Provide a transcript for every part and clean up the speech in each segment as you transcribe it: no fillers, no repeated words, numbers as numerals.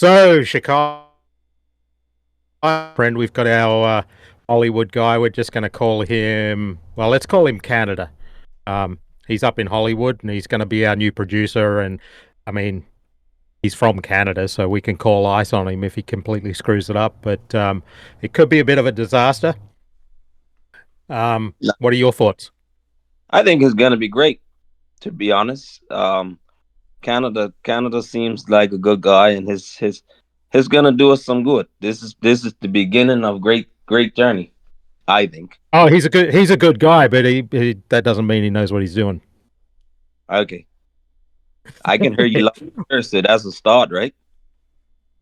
So, Chicago friend, we've got our Hollywood guy. We're just going to call him, well, let's call him Canada. He's up in Hollywood and he's going to be our new producer. And I mean, he's from Canada, so we can call ice on him if he completely screws it up. But it could be a bit of a disaster. No, What are your thoughts? I think it's gonna be great, to be honest. Canada seems like a good guy, and his gonna do us some good. This is the beginning of great journey. I think. Oh, he's a good guy, but he that doesn't mean he knows what he's doing. Okay, I can hear you loud and clear, so that's a start, right?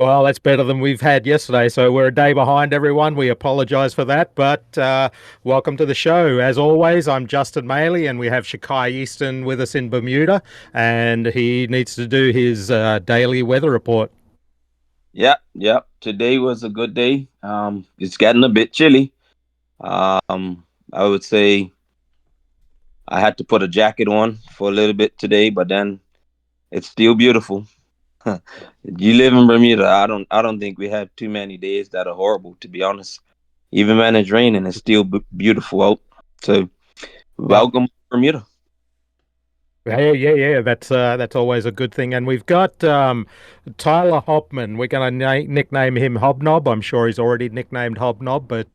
Well, that's better than we've had yesterday. So we're a day behind, everyone. We apologize for that, but welcome to the show. As always, I'm Justin Maley, and we have Shakai Easton with us in Bermuda, and he needs to do his daily weather report. Yeah, yeah. Today was a good day. It's getting a bit chilly. I would say I had to put a jacket on for a little bit today, but then it's still beautiful. You live in Bermuda. I don't think we have too many days that are horrible, to be honest. Even when it's raining, it's still beautiful out. So Yeah. welcome Bermuda. Yeah. That's always a good thing. And we've got Tyler Hopman. We're going to nickname him Hobnob. I'm sure he's already nicknamed Hobnob, but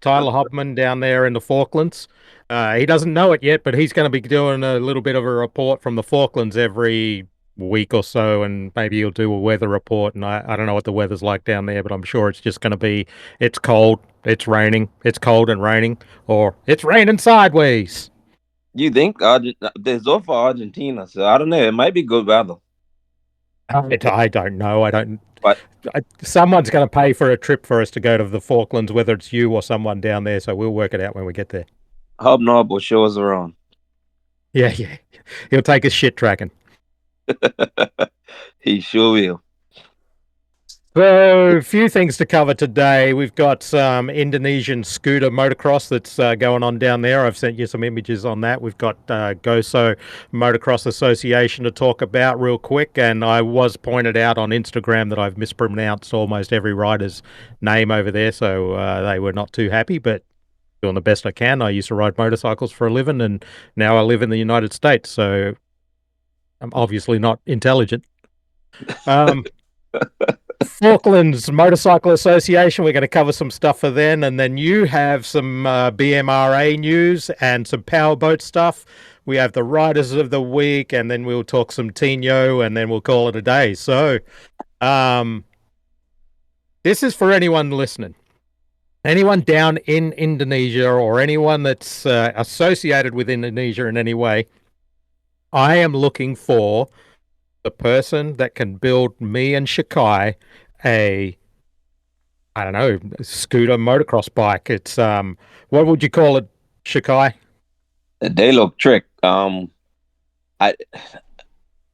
Tyler Hopman down there in the Falklands. He doesn't know it yet, but he's going to be doing a little bit of a report from the Falklands every week or so, and maybe he'll do a weather report. And I don't know what the weather's like down there, but I'm sure it's just going to be it's cold, it's raining, it's cold and raining, or it's raining sideways. You think there's off for Argentina, so I don't know. It might be good weather, I don't know. I don't. but Someone's going to pay for a trip for us to go to the Falklands, whether it's you or someone down there. So we'll work it out when we get there. Hobnob will show us around. Yeah. He'll take us shit tracking. He sure will. So, a few things to cover today. We've got some Indonesian scooter motocross that's going on down there. I've sent you some images on that. We've got Gozo Motocross Association to talk about real quick. And I was pointed out on Instagram that I've mispronounced almost every rider's name over there. So they were not too happy, but doing the best I can. I used to ride motorcycles for a living, and now I live in the United States. So I'm obviously not intelligent. Um, Falklands Motorcycle Association. We're going to cover some stuff for them, and then you have some BMRA news and some powerboat stuff. We have the Riders of the Week, and then we'll talk some Tino, and then we'll call it a day. So, um, this is for anyone listening, anyone down in Indonesia, or anyone that's associated with Indonesia in any way. I am looking for the person that can build me and Shakai a I don't know scooter motocross bike. It's what would you call it, Shakai? They look trick. I,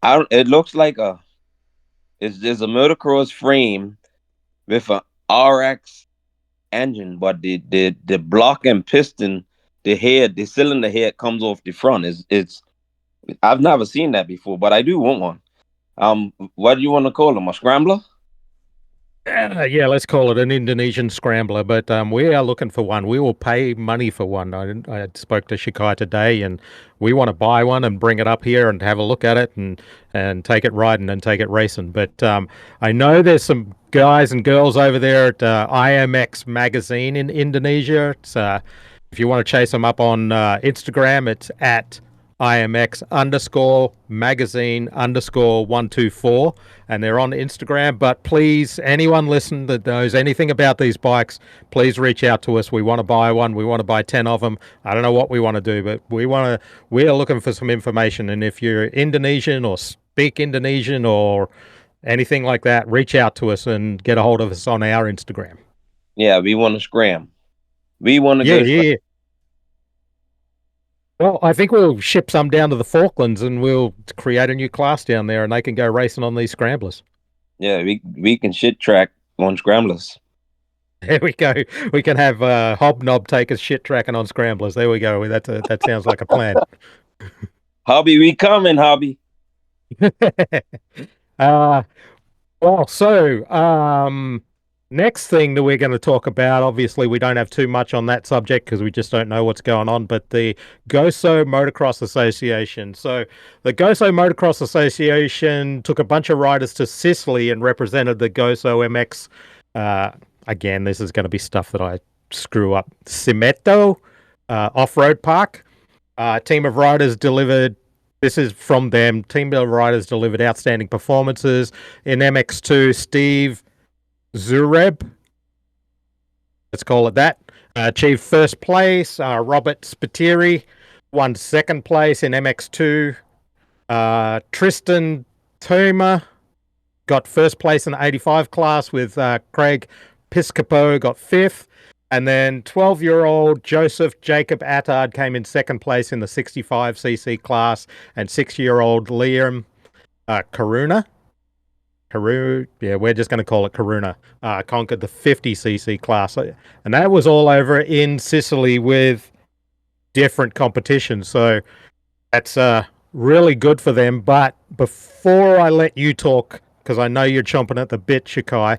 it looks like it's just a motocross frame with a RX engine, but the block and piston, the cylinder head comes off the front. It's I've never seen that before, but I do want one. What do you want to call them? A scrambler? Yeah, let's call it an Indonesian scrambler. But we are looking for one. We will pay money for one. I spoke to Shikai today, and we want to buy one and bring it up here and have a look at it and take it riding and take it racing. But I know there's some guys and girls over there at IMX magazine in Indonesia. It's if you want to chase them up on Instagram, it's at IMX underscore magazine underscore 124, and they're on Instagram. But please, anyone listen that knows anything about these bikes, please reach out to us. We want to buy one. We want to buy 10 of them. I don't know what we want to do, but we are looking for some information. And if you're Indonesian or speak Indonesian or anything like that, reach out to us and get a hold of us on our Instagram. Yeah, we want to scram. We want to Yeah, go. yeah. Well, I think we'll ship some down to the Falklands and we'll create a new class down there and they can go racing on these scramblers. Yeah, we can shit track on scramblers. There we go. We can have Hobnob take us shit tracking on scramblers. There we go. That sounds like a plan. Hobby, we coming, hobby. uh, Well, next thing that we're going to talk about, obviously, we don't have too much on that subject because we just don't know what's going on, but the Gozo Motocross Association. So, the Gozo Motocross Association took a bunch of riders to Sicily and represented the Gozo MX. Uh, Again, this is going to be stuff that I screw up. Cimetto Off Road Park. Team of riders delivered. This is from them. Team of riders delivered outstanding performances in MX2. Steve Zureb, let's call it that, achieved first place. Robert Spiteri won second place in MX2. Tristan Toma got first place in the 85 class with Craig Piscopo got fifth. And then 12-year-old Joseph Jacob Attard came in second place in the 65cc class. And 6-year-old Liam Karuna, yeah, we're just going to call it Karuna, conquered the 50cc class. And that was all over in Sicily with different competitions. So that's really good for them. But before I let you talk, because I know you're chomping at the bit, Shikai,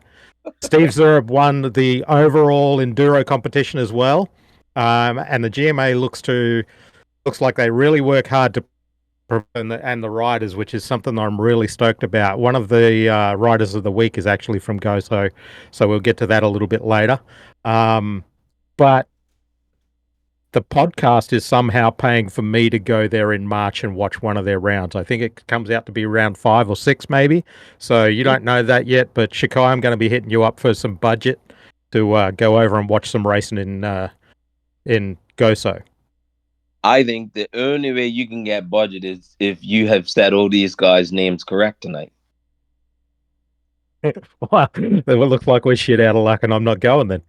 Steve Zurb won the overall enduro competition as well, and the GMA looks like they really work hard to and the riders, which is something I'm really stoked about. One of the riders of the week is actually from Gozo, so we'll get to that a little bit later. But the podcast is somehow paying for me to go there in March and watch one of their rounds. I think it comes out to be round 5 or 6 maybe. So you don't know that yet, but Shikai, I'm going to be hitting you up for some budget to go over and watch some racing in Gozo. I think the only way you can get budget is if you have said all these guys' names correct tonight. Well, it looks like we're shit out of luck and I'm not going then.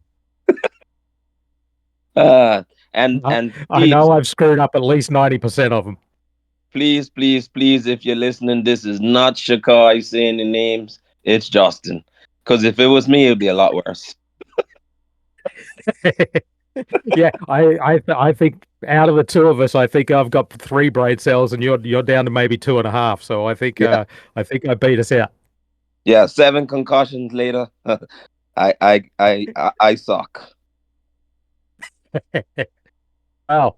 And I please, know I've screwed up at least 90% of them. please, please, please, if you're listening, this is not Shakai saying the names. It's Justin. Because if it was me, it'd be a lot worse. Yeah, I think out of the two of us, I think I've got 3 brain cells, and you're down to maybe 2.5. So Yeah, I think I beat us out. yeah. 7 concussions later, I suck. Well,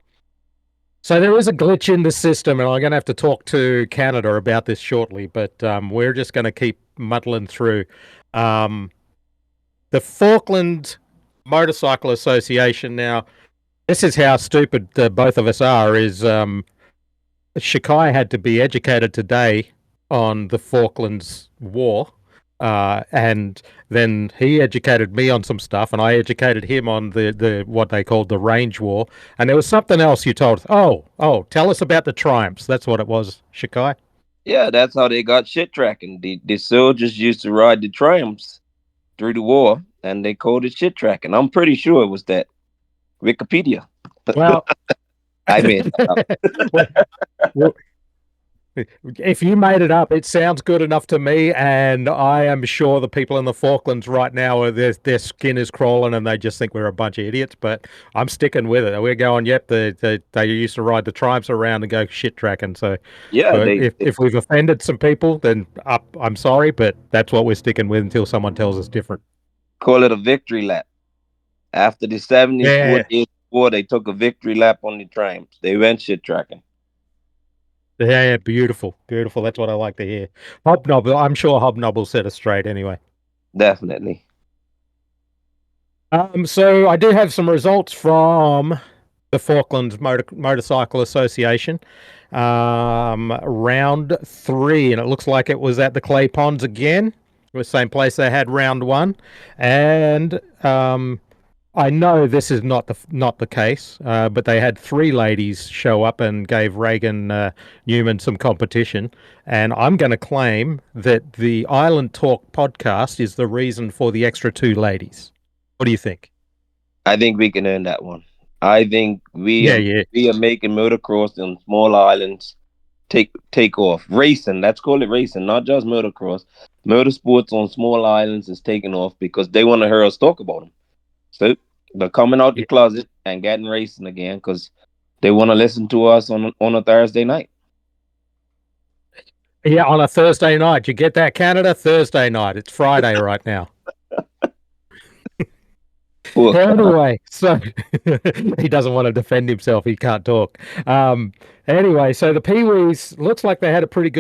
so there is a glitch in the system, and I'm going to have to talk to Canada about this shortly. But we're just going to keep muddling through. Um, the Falkland Motorcycle Association. Now, this is how stupid both of us are. Is Shikai had to be educated today on the Falklands War, and then he educated me on some stuff, and I educated him on the what they called the Range War. And there was something else you told. Oh, tell us about the triumphs. That's what it was, Shikai. Yeah, that's how they got shit tracking. The soldiers used to ride the trams through the war, and they called it shit tracking. I'm pretty sure it was that. Wikipedia. Well, I made that up. well, if you made it up, it sounds good enough to me, and I am sure the people in the Falklands right now, their skin is crawling, and they just think we're a bunch of idiots. But I'm sticking with it. We're going. Yep, they used to ride the tribes around and go shit tracking. So, Yeah, but they if we've offended some people, then I'm sorry, but that's what we're sticking with until someone tells us different. call it a victory lap. After the 70s, Yeah, 48 war, they took a victory lap on the trams. They went shit tracking. yeah, beautiful, beautiful. That's what I like to hear. Hobnob, I'm sure Hobnob will set us straight anyway. Definitely. So I do have some results from the Falklands Motorcycle Association. Round 3, and it looks like it was at the Clay Ponds again. It was the same place they had round 1. And I know this is not the case, but they had 3 ladies show up and gave Reagan Newman some competition. And I'm going to claim that the Island Talk podcast is the reason for the extra 2 ladies. What do you think? I think we can earn that one. I think Yeah. we are making motocross in small islands take off. Racing, let's call it racing, not just motocross. Motorsports on small islands is taking off because they want to hear us talk about them. So they're coming out the Yeah. closet and getting racing again because they want to listen to us on a Thursday night. Yeah, on a Thursday night. You get that, Canada? Thursday night. It's Friday right now. Poor guy. Anyway, so he doesn't want to defend himself. He can't talk. Um, anyway, so the Pee-wees looks like they had a pretty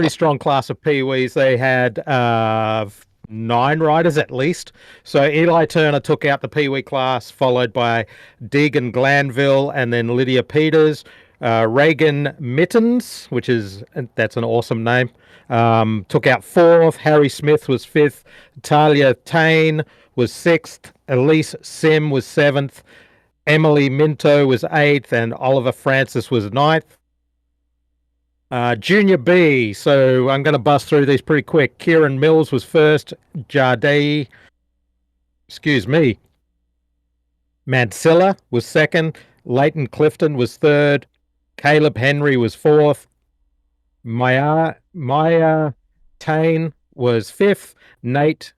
strong class of Pee-wees. They had 9 riders at least. So Eli Turner took out the Pee-wee class, followed by Deegan Glanville and then Lydia Peters. Reagan Mittens, that's an awesome name, took out fourth. Harry Smith was fifth. Talia Tain was sixth. Elise Sim was seventh. Emily Minto was eighth, and Oliver Francis was ninth. Junior B. So I'm going to bust through these pretty quick. Kieran Mills was first. Mansilla was second. Leighton Clifton was third. Caleb Henry was fourth. Maya Tain was fifth. Nate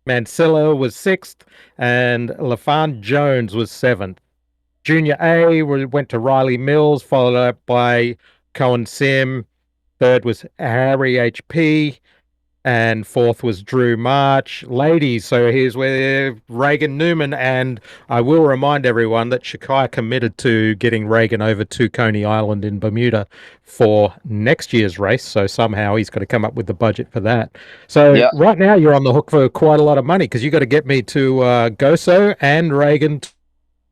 Mansilla was sixth, and LaFan Jones was seventh. Junior A went to Riley Mills, followed up by Cohen Sim. Third was Harry HP, and fourth was Drew March. Ladies, so here's where Reagan Newman, and I will remind everyone that Shikai committed to getting Reagan over to Coney Island in Bermuda for next year's race, so somehow he's got to come up with the budget for that. So Yeah, right now you're on the hook for quite a lot of money because you got to get me to Gozo and Reagan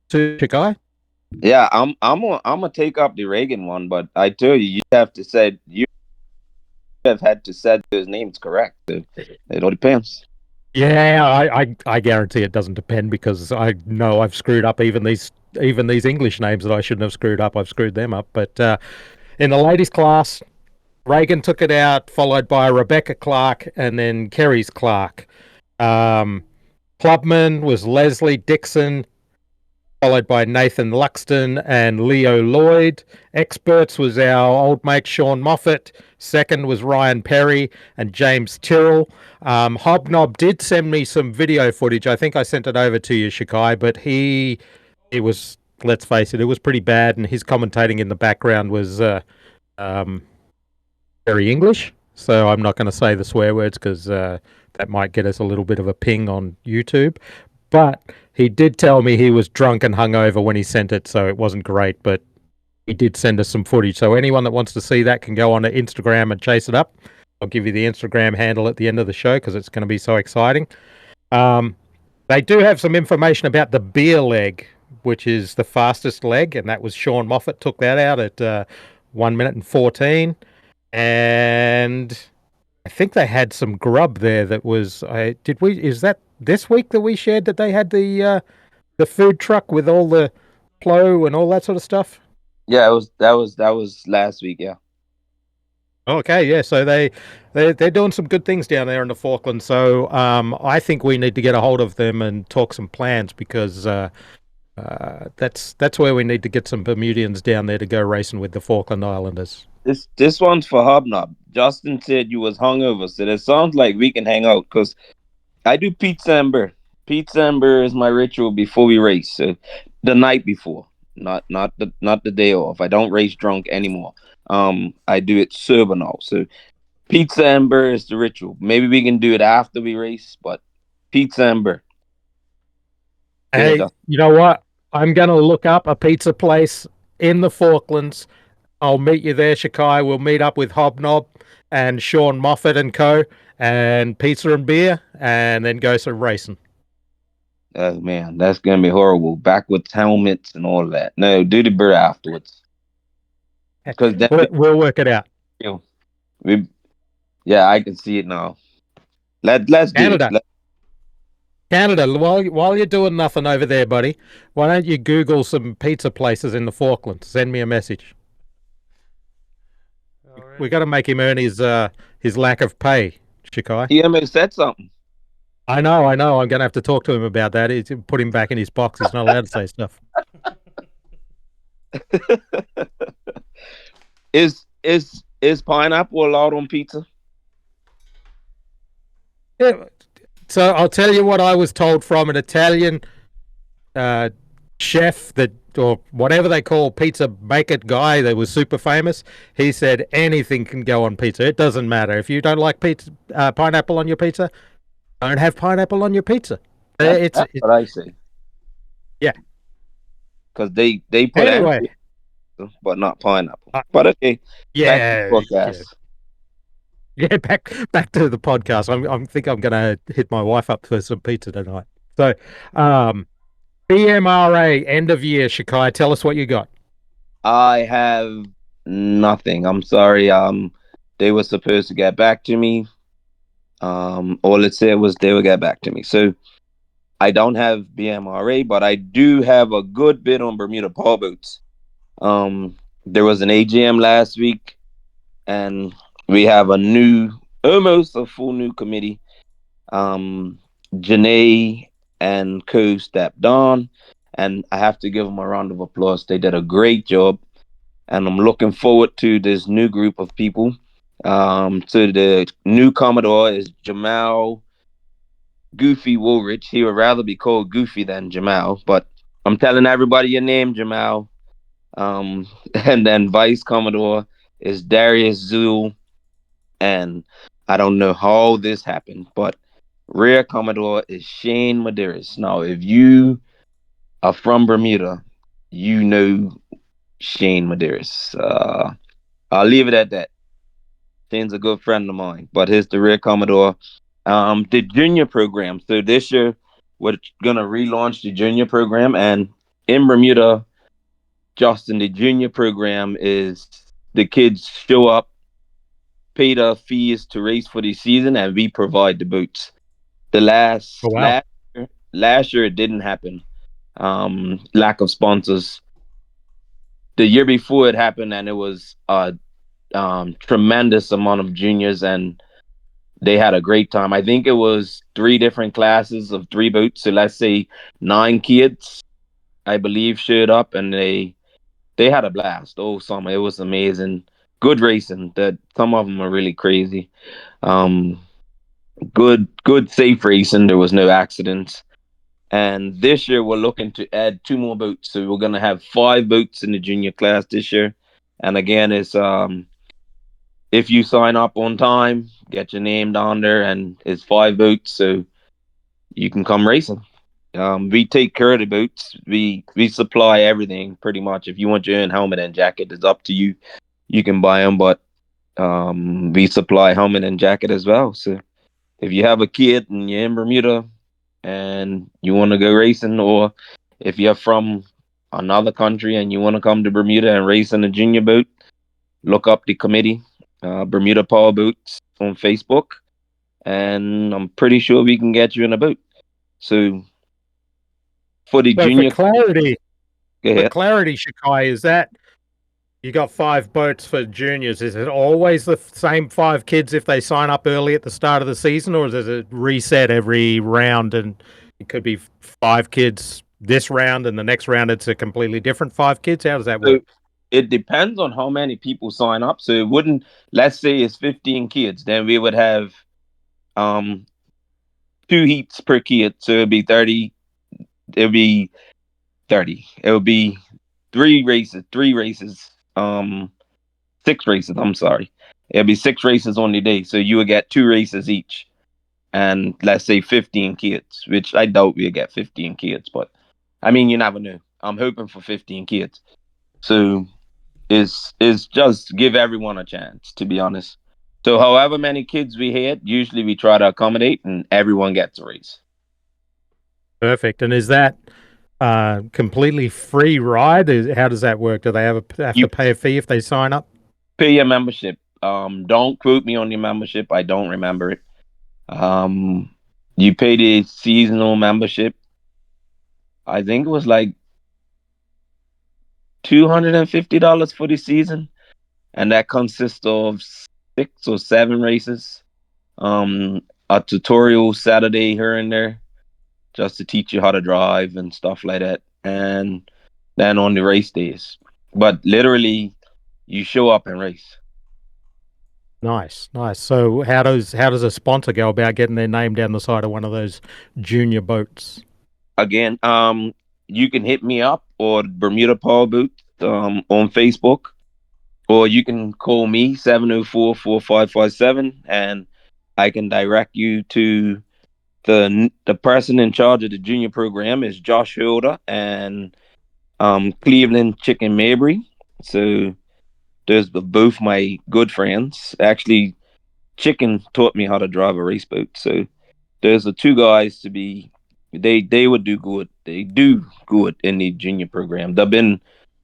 to Shikai. yeah. I'm gonna take up the Reagan one, but I tell you, you have had to set those names correct. It all depends. Yeah, I guarantee it doesn't depend because I know I've screwed up even these English names that I shouldn't have screwed up. I've screwed them up. But in the ladies class, Reagan took it out, followed by Rebecca Clark and then Kerry's Clark. Clubman was Leslie Dixon, followed by Nathan Luxton and Leo Lloyd. Experts was our old mate Sean Moffat. Second was Ryan Perry and James Tyrrell. Hobnob did send me some video footage. I think I sent it over to you, Shikai, but it was, let's face it, it was pretty bad, and his commentating in the background was um, very English. So I'm not going to say the swear words because that might get us a little bit of a ping on YouTube. But he did tell me he was drunk and hungover when he sent it, so it wasn't great, but he did send us some footage. So anyone that wants to see that can go on to Instagram and chase it up. I'll give you the Instagram handle at the end of the show because it's going to be so exciting. They do have some information about the beer leg, which is the fastest leg, and that was Sean Moffat took that out at 1 minute and 14. And I think they had some grub there that was. Is that this week that we shared that they had the food truck with all the plow and all that sort of stuff? Yeah, that was last week. Yeah. Okay, yeah. So they're doing some good things down there in the Falklands. So I think we need to get a hold of them and talk some plans because that's where we need to get some Bermudians down there to go racing with the Falkland Islanders. This one's for Hobnob. Justin said you was hungover, so it sounds like we can hang out because I do pizza and beer. Pizza and beer is my ritual before we race. So the night before, not the day off. I don't race drunk anymore. I do it sober now. So pizza and beer is the ritual. Maybe we can do it after we race, but pizza and beer. Go ahead, Hey, Justin. you know what? I'm going to look up a pizza place in the Falklands. I'll meet you there, Shikai. We'll meet up with Hobnob and Sean Moffat and co. and pizza and beer and then go some racing. Oh man, that's gonna be horrible. Backwards helmets and all of that. No, do the beer afterwards. Because then We'll work it out. we yeah, I can see it now. Let's do it. Canada. Canada, while you're doing nothing over there, buddy, why don't you Google some pizza places in the Falklands? Send me a message. We got to make him earn his lack of pay, Shikai. He almost said something. I know. I'm going to have to talk to him about that. Put him back in his box. He's not allowed to say stuff. Is pineapple allowed on pizza? Yeah. So I'll tell you what I was told from an Italian chef that, or whatever they call pizza maker guy that was super famous, he said anything can go on pizza. It doesn't matter if you don't like pizza, pineapple on your pizza. Don't have pineapple on your pizza. That's what I say. Yeah. Because they put Anyway, anchovy, but not pineapple. uh, But okay, back to the yeah, yeah, podcast. yeah. Back to the podcast. I'm think I'm gonna hit my wife up for some pizza tonight. So, um, BMRA end of year, Shakai. Tell us what you got. I have nothing. I'm sorry. They were supposed to get back to me. All it said was they would get back to me. So I don't have BMRA, but I do have a good bit on Bermuda Powerboats. There was an AGM last week, and we have almost a full new committee. Janae and Co stepped on, and I have to give them a round of applause. They did a great job, and I'm looking forward to this new group of people. So the new Commodore is Jamal Goofy Woolrich. He would rather be called Goofy than Jamal, but I'm telling everybody your name, Jamal. And then Vice Commodore is Darius Zool, and I don't know how this happened, but Rear Commodore is Shane Medeiros. Now, if you are from Bermuda, you know Shane Medeiros. I'll leave it at that. Shane's a good friend of mine, but he's the Rear Commodore. The junior program. So this year, we're gonna relaunch the junior program, and in Bermuda, Justin, the junior program is the kids show up, pay the fees to race for the season, and we provide the boots. The Oh, last wow. last last year it didn't happen. Lack of sponsors. The year before it happened, and it was a tremendous amount of juniors, and they had a great time. I think it was three different classes of three boats. So let's say 9 kids, I believe, showed up, and they had a blast all summer. It was amazing. Good racing. That some of them are really crazy. Um, good safe racing. There was no accidents. And this year we're looking to add two more boats. So we're gonna have 5 boats in the junior class this year. And again, it's if you sign up on time, get your name down there, and it's 5 boats, so you can come racing. We take care of the boats. We supply everything pretty much. If you want your own helmet and jacket, it's up to you. You can buy them, but we supply helmet and jacket as well. So if you have a kid and you're in Bermuda and you want to go racing, or if you're from another country and you want to come to Bermuda and race in a junior boat, look up the committee, Bermuda Powerboats on Facebook, and I'm pretty sure we can get you in a boat. So for the So junior, go for ahead. clarity, Shakai, is that you got 5 boats for juniors? Is it always the same 5 kids if they sign up early at the start of the season, or does it reset every round and it could be 5 kids this round and the next round it's a completely different 5 kids? How does that So work? it depends on how many people sign up. So it wouldn't. Let's say it's 15 kids, then we would have um 2 heats per kid, so it'd be 30. It'd be 30. It would be 3 races. 3 races. 6 races. I'm sorry. It'd be 6 races on the day, so you would get 2 races each, and let's say 15 kids, which I doubt we'll get 15 kids, but I mean you never know. I'm hoping for 15 kids. So it's just give everyone a chance, to be honest. So however many kids we had, usually we try to accommodate and everyone gets a race. Perfect. And is that completely free ride? How does that work? Do they have You to pay a fee if they sign up? pay your membership. Don't quote me on your membership. I don't remember it. You pay the seasonal membership. I think it was like $250 for the season, and that consists of 6 or 7 races. A tutorial Saturday here and there, just to teach you how to drive and stuff like that. And then on the race days. But literally, you show up and race. Nice, nice. So how does a sponsor go about getting their name down the side of one of those junior boats? Again, you can hit me up or Bermuda Powerboats on Facebook, or you can call me 704-4557, and I can direct you to the person in charge of the junior program is Josh Hilda and Cleveland Chicken Mabry. So there's both my good friends. Actually, Chicken taught me how to drive a race boat. So there's the two guys to be. They would do good. They do good in the junior program. They've been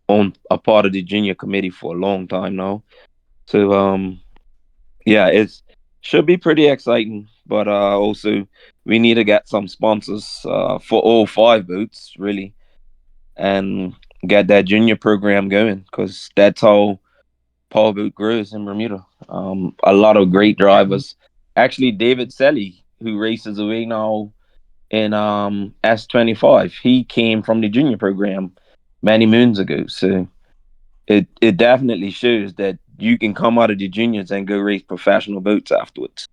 on a part of the junior committee for a long time now. So yeah, it's should be pretty exciting. But also we need to get some sponsors for all five boats really, and get that junior program going because that's how powerboat grows in Bermuda. A lot of great drivers. Actually, David Selly, who races away now in S25, he came from the junior program many moons ago. So it definitely shows that you can come out of the juniors and go race professional boats afterwards.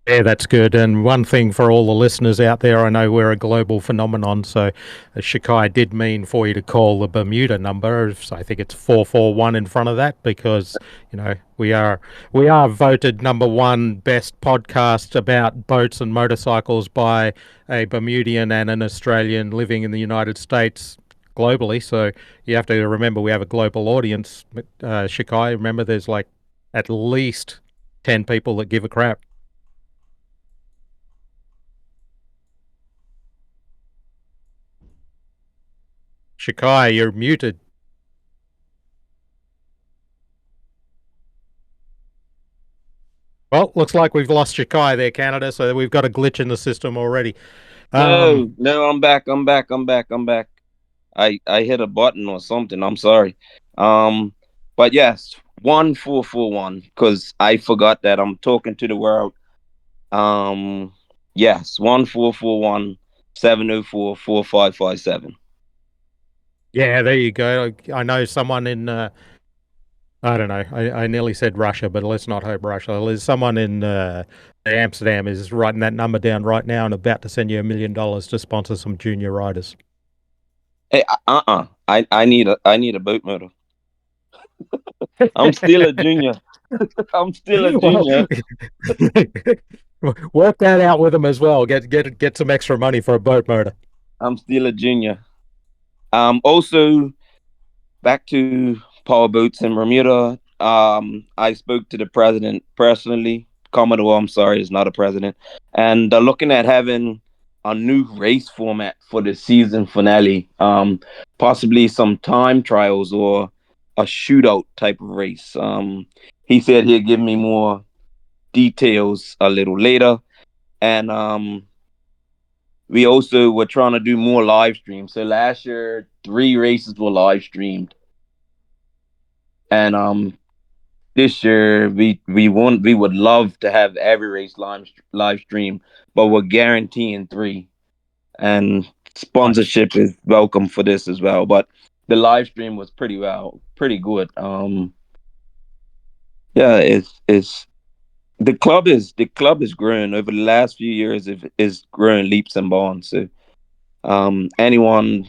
Yeah, that's good. And one thing for all the listeners out there, I know we're a global phenomenon, so Shikai did mean for you to call the Bermuda number. So I think it's 441 in front of that because we are voted number one best podcast about boats and motorcycles by a Bermudian and an Australian living in the United States globally. So you have to remember we have a global audience. Shikai, remember there's like at least 10 people that give a crap. Shikai, you're muted. Well, looks like we've lost Shikai there, Canada, so we've got a glitch in the system already. Um, No, I'm back. I'm back. I hit a button or something. I'm sorry. Um, but yes, 1441 because I forgot that I'm talking to the world. Um, yes, 1441-704-4557. yeah, there you go. I know someone in, I don't know, I nearly said Russia, but let's not hope Russia. There's someone in Amsterdam is writing that number down right now and about to send you $1 million to sponsor some junior riders. Hey, I need a boat motor. I'm still a junior. I'm still a Well, junior. work that out with them as well. Get some extra money for a boat motor. I'm still a junior. Also back to Paul Boots in Bermuda. I spoke to the president personally. Commodore, I'm sorry, is not a president, and they're looking at having a new race format for the season finale. Possibly some time trials or a shootout type of race. He said he'll give me more details a little later, and we also were trying to do more live streams. So last year, 3 races were live streamed, and this year we would love to have every race live stream, but we're guaranteeing 3, and Nice. sponsorship is welcome for this as well. But the live stream was pretty good. Yeah, it's the club is growing over the last few years. It is growing leaps and bounds. So anyone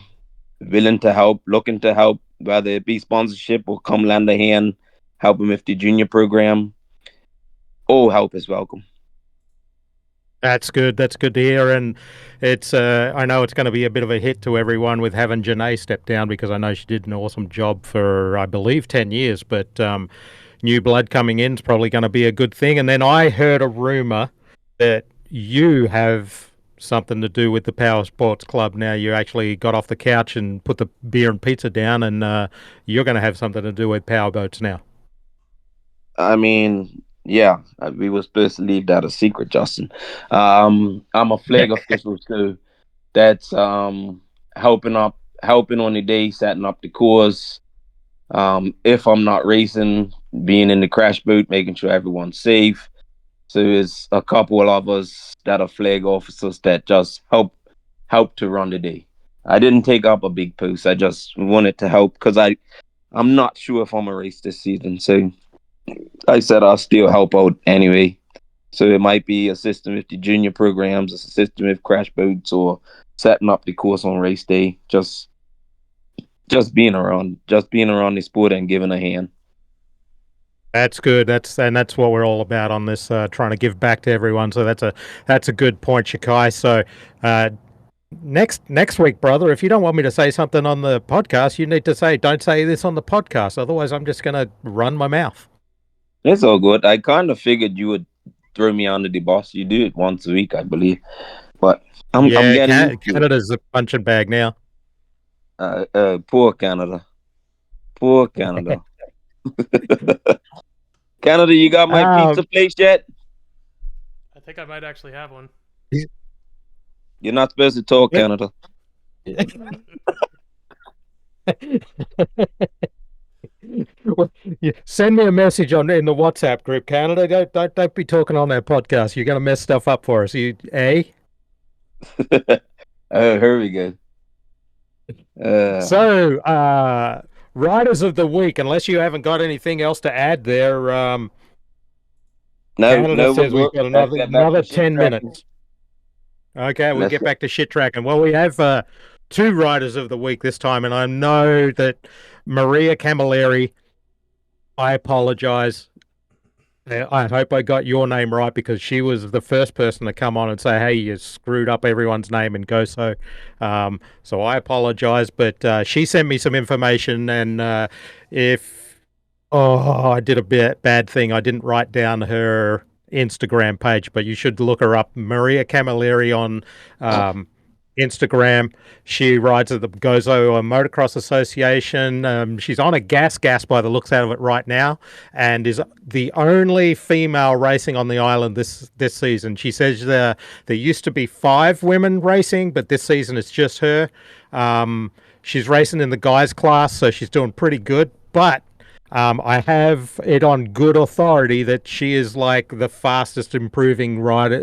willing to help, looking to help, whether it be sponsorship or come lend a hand, help them with the junior program, all help is welcome. That's good. That's good to hear. And it's I know it's going to be a bit of a hit to everyone with having Janae step down because I know she did an awesome job for I believe 10 years. But new blood coming in is probably going to be a good thing. And then I heard a rumor that you have something to do with the Power Sports Club now. You actually got off the couch and put the beer and pizza down, and you're going to have something to do with Power Boats now. I mean, yeah, we were supposed to leave that a secret, Justin. I'm a flag official, so that's helping on the day, setting up the course. If I'm not racing, being in the crash boot, making sure everyone's safe. So it's a couple of us that are flag officers that just help to run the day. I didn't take up a big post. I just wanted to help because I'm not sure if I'm a race this season. So I said I'll still help out anyway. So it might be assisting with the junior programs, assisting with crash boats, or setting up the course on race day. Just being around the sport and giving a hand. That's good. That's what we're all about on this, trying to give back to everyone. So that's a good point, Shakai. So uh, next week, brother, if you don't want me to say something on the podcast, you need to say, don't say this on the podcast. Otherwise, I'm just going to run my mouth. It's all good. I kind of figured you would throw me under the bus. You do it once a week, I believe. But I'm Yeah, getting used to it. Canada's a punching bag now. Poor Canada. Poor Canada. Canada, you got my pizza place yet? I think I might actually have one. You're not supposed to talk, Canada. Well, send me a message in the WhatsApp group, Canada. Don't be talking on that podcast. You're going to mess stuff up for us. Oh, here we go. So, riders of the week. Unless you haven't got anything else to add there, Canada says we've got another 10 minutes. Okay, we'll get back to shit tracking. Well, we have two riders of the week this time, and I know that Maria Camilleri, I apologize. I hope I got your name right, because she was the first person to come on and say, hey, you screwed up everyone's name in Gozo. So I apologize, but she sent me some information, and I did a bad thing. I didn't write down her Instagram page, but you should look her up. Maria Camilleri on Instagram. She rides at the Gozo Motocross Association. She's on a gas by the looks out of it right now, and is the only female racing on the island this season. She says there used to be 5 women racing, but this season it's just her. She's racing in the guys class, so she's doing pretty good, but I have it on good authority that she is like the fastest improving rider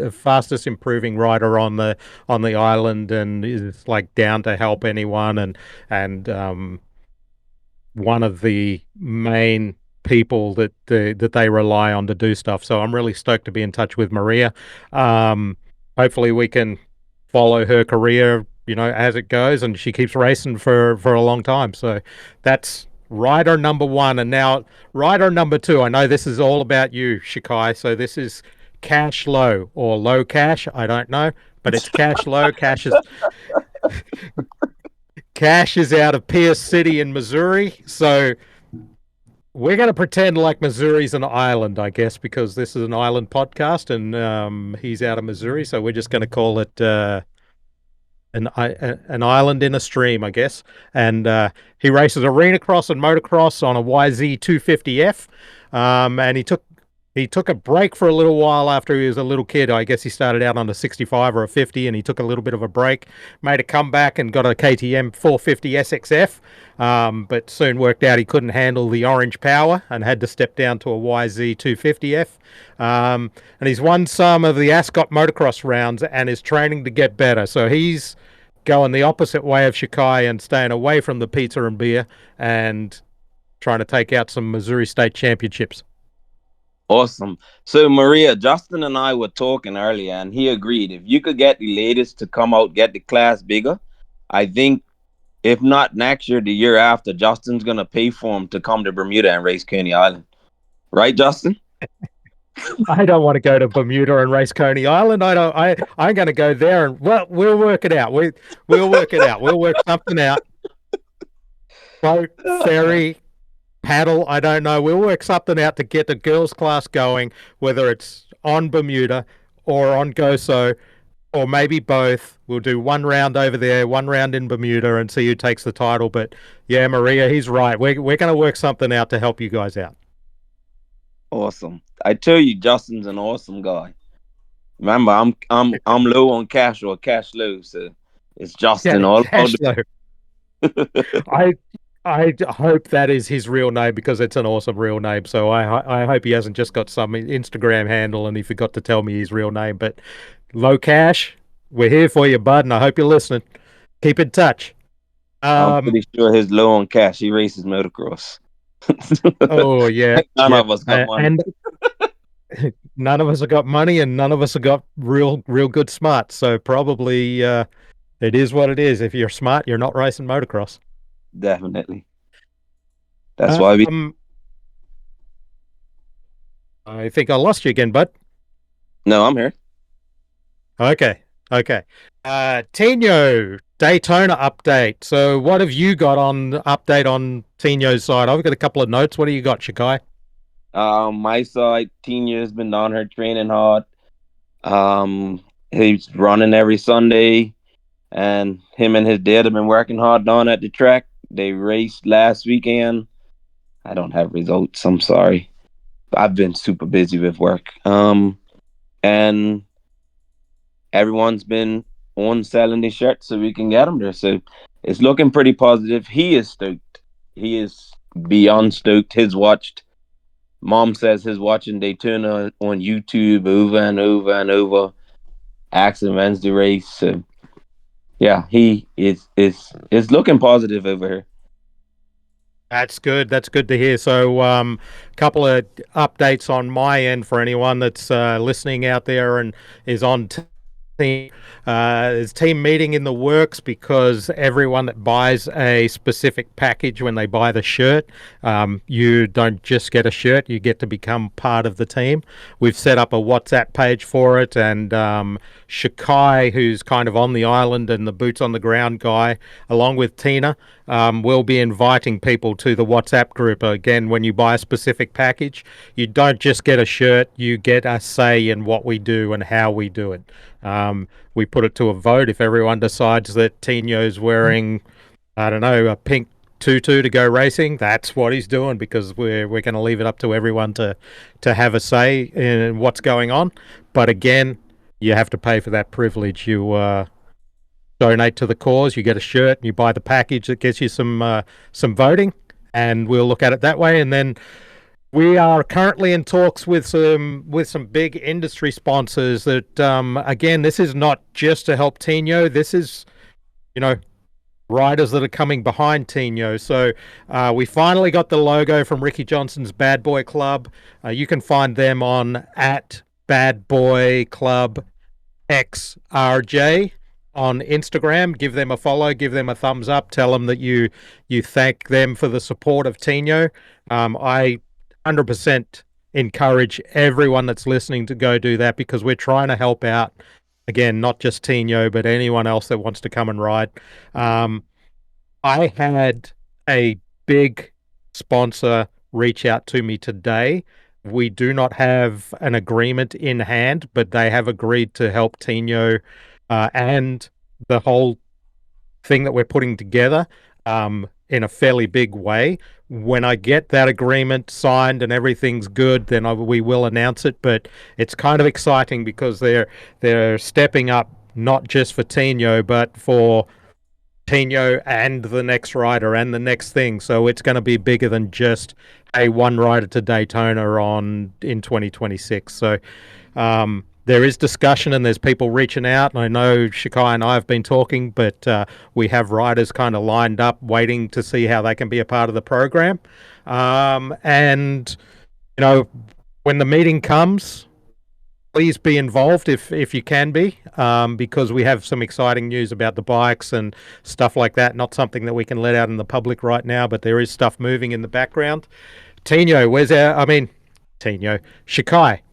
on the island, and is like down to help anyone, and one of the main people that they rely on to do stuff. So I'm really stoked to be in touch with Maria. Hopefully we can follow her career, as it goes, and she keeps racing for a long time. So that's rider number 1. And now rider number 2. I know this is all about you, Shakai. So this is Cash Low, or Low Cash. I don't know, but it's Cash Low. Cash is out of Pierce City in Missouri. So we're going to pretend like Missouri's an island, I guess, because this is an island podcast, and he's out of Missouri. So we're just going to call it an island in a stream, I guess. And he races arena cross and motocross on a YZ 250F. And he took a break for a little while after he was a little kid. I guess he started out on a 65 or a 50, and he took a little bit of a break, made a comeback and got a KTM 450 SXF. But soon worked out he couldn't handle the orange power and had to step down to a YZ 250F. And he's won some of the Ascot motocross rounds and is training to get better. So he's going the opposite way of Shakai and staying away from the pizza and beer and trying to take out some Missouri State Championships. Awesome. So Maria, Justin and I were talking earlier, and he agreed if you could get the ladies to come out, get the class bigger, I think if not next year, the year after, Justin's gonna pay for him to come to Bermuda and race Coney Island. Right, Justin? I don't want to go to Bermuda and race Coney Island. I'm going to go there, and we'll work it out. We'll work it out. We'll work something out. Boat, ferry, paddle, I don't know. We'll work something out to get the girls' class going, whether it's on Bermuda or on Gozo, or maybe both. We'll do one round over there, one round in Bermuda, and see who takes the title. But yeah, Maria, he's right. We're going to work something out to help you guys out. Awesome. I tell you, Justin's an awesome guy. Remember, I'm low on cash, or cash low, so it's Justin. Yeah, all cash low. I hope that is his real name, because it's an awesome real name. So I hope he hasn't just got some Instagram handle and he forgot to tell me his real name. But Low Cash, we're here for you, bud, and I hope you're listening. Keep in touch. I'm pretty sure he's low on cash. He races motocross. Oh yeah, None of us got money. none of us have got money, and none of us have got real good smarts. So probably it is what it is. If you're smart, you're not racing motocross. Definitely. That's why we. I think I lost you again, bud. No, I'm here. Okay. Tino, Daytona update. So what have you got on update on Tino's side? I've got a couple of notes. What do you got, Shikai? My side, Tina has been on her training hard. He's running every Sunday, and him and his dad have been working hard down at the track. They raced last weekend. I don't have results. I'm sorry. I've been super busy with work. And everyone's been on selling the shirts so we can get them there. So it's looking pretty positive. He is stoked. He is beyond stoked. Mom says he's watching Daytona on YouTube over and over and over. Asking when's the race. So yeah, he is looking positive over here. That's good. That's good to hear. So, couple of updates on my end for anyone that's listening out there and is on team. There's team meeting in the works because everyone that buys a specific package when they buy the shirt, you don't just get a shirt, you get to become part of the team. We've set up a WhatsApp page for it, and Shikai, who's kind of on the island and the boots on the ground guy, along with Tina, will be inviting people to the WhatsApp group. Again, when you buy a specific package, you don't just get a shirt, you get a say in what we do and how we do it. We put it to a vote. If everyone decides that Tino's wearing, I don't know, a pink tutu to go racing, that's what he's doing, because we're going to leave it up to everyone to have a say in what's going on. But again, you have to pay for that privilege. You donate to the cause, you get a shirt, and you buy the package that gets you some voting, and we'll look at it that way. And then we are currently in talks with some big industry sponsors that, again, this is not just to help Tino. This is, riders that are coming behind Tino. So we finally got the logo from Ricky Johnson's Bad Boy Club. You can find them on @BadBoyClubXRJ on Instagram. Give them a follow, give them a thumbs up, tell them that you thank them for the support of Tino. I 100% encourage everyone that's listening to go do that, because we're trying to help out, again, not just Tino, but anyone else that wants to come and ride. I had a big sponsor reach out to me today. We do not have an agreement in hand, but they have agreed to help Tino and the whole thing that we're putting together in a fairly big way. When I get that agreement signed and everything's good, then we will announce it. But it's kind of exciting because they're stepping up, not just for Tino, but for Tino and the next rider and the next thing. So it's going to be bigger than just a one rider to Daytona in 2026. So there is discussion and there's people reaching out. And I know Shikai and I have been talking, but we have riders kind of lined up waiting to see how they can be a part of the program. And, when the meeting comes, please be involved if you can be, because we have some exciting news about the bikes and stuff like that. Not something that we can let out in the public right now, but there is stuff moving in the background. Shikai,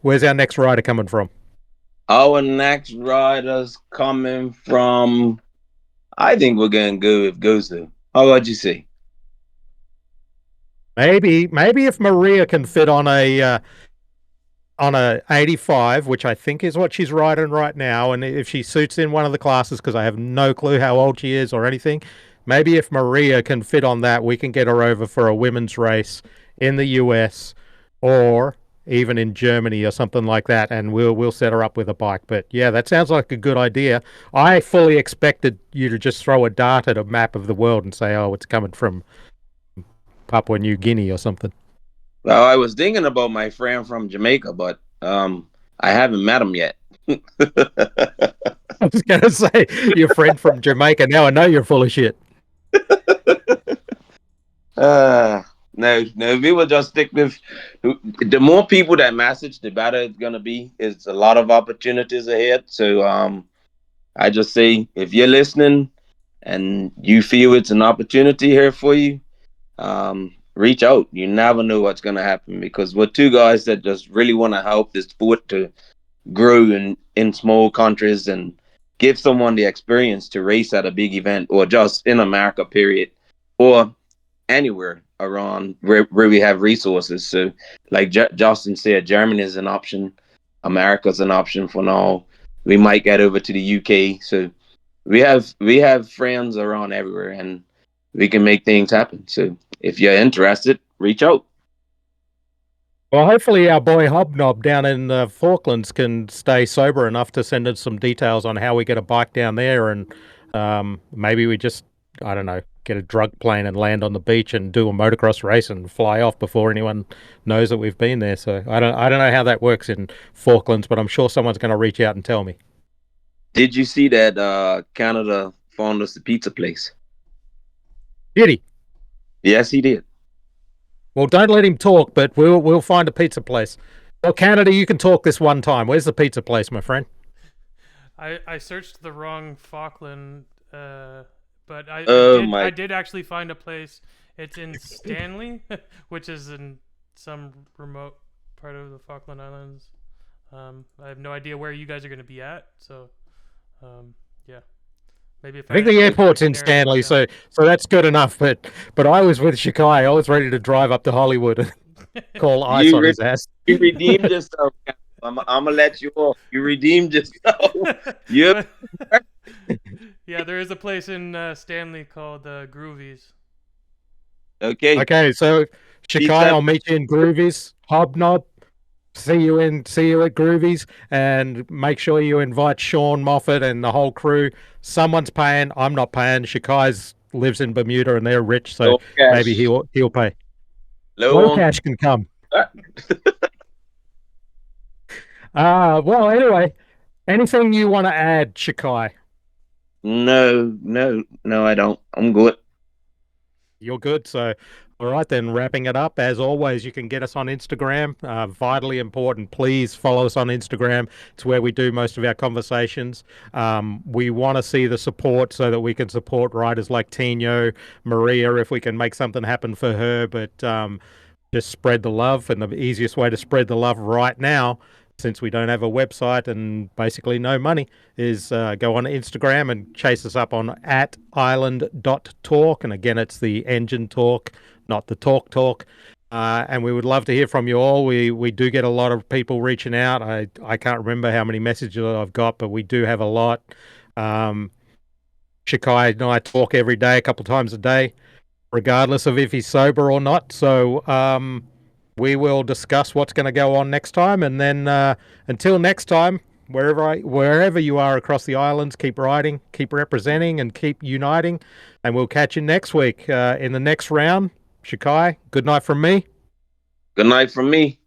where's our next rider coming from? Our next rider's coming from, I think we're going to go with Gozo. How about you say? Maybe if Maria can fit on a 85, which I think is what she's riding right now, and if she suits in one of the classes, because I have no clue how old she is or anything, maybe if Maria can fit on that, we can get her over for a women's race in the US or even in Germany or something like that, and we'll set her up with a bike. But yeah, that sounds like a good idea. I fully expected you to just throw a dart at a map of the world and say, oh, it's coming from Papua New Guinea or something. Well, I was thinking about my friend from Jamaica, but I haven't met him yet. I was going to say, your friend from Jamaica. Now I know you're full of shit. No, no. We will just stick with the more people that message, the better it's gonna be. It's a lot of opportunities ahead. So I just say if you're listening and you feel it's an opportunity here for you, reach out. You never know what's gonna happen because we're two guys that just really want to help this sport to grow in small countries and give someone the experience to race at a big event or just in America, period, or anywhere around where we have resources. So, like Justin said, Germany is an option. America's an option for now. We might get over to the UK. So we have friends around everywhere, and we can make things happen. So if you're interested, reach out. Well, hopefully our boy Hobnob down in the Falklands can stay sober enough to send us some details on how we get a bike down there, and maybe we just, I don't know, get a drug plane and land on the beach and do a motocross race and fly off before anyone knows that we've been there. So I don't know how that works in Falklands, but I'm sure someone's going to reach out and tell me. Did you see that Canada found us a pizza place? Did he? Yes, he did. Well, don't let him talk, but we'll find a pizza place. Well, Canada, you can talk this one time. Where's the pizza place, my friend? I searched the wrong Falkland, but I did actually find a place. It's in Stanley, which is in some remote part of the Falkland Islands. I have no idea where you guys are going to be at, so yeah. Maybe if I think the airport's in Stanley, so that's good enough. But I was with Shikai. I was ready to drive up to Hollywood and call ice on his ass. You redeemed yourself. I'm gonna let you off. You redeemed yourself. Yep. Yeah, there is a place in Stanley called Groovies. Okay. Okay, so Shikai, I'll meet you in Groovies. Hobnob, see you at Groovies, and make sure you invite Sean Moffat and the whole crew. Someone's paying. I'm not paying. Shikai's lives in Bermuda and they're rich, so maybe he'll pay. Low cash can come. Well, anyway, anything you want to add, Shikai? No, I don't. I'm good. You're good. So, all right, then wrapping it up. As always, you can get us on Instagram. Vitally important. Please follow us on Instagram. It's where we do most of our conversations. We want to see the support so that we can support riders like Tino, Maria, if we can make something happen for her. But just spread the love. And the easiest way to spread the love right now, since we don't have a website and basically no money, is go on Instagram and chase us up on @island.talk. And again, it's the engine talk, not the talk. And we would love to hear from you all. We do get a lot of people reaching out. I can't remember how many messages I've got, but we do have a lot. Shikai and I talk every day, a couple of times a day, regardless of if he's sober or not. So we will discuss what's going to go on next time. And then until next time, wherever you are across the islands, keep riding, keep representing, and keep uniting. And we'll catch you next week in the next round. Shikai, good night from me. Good night from me.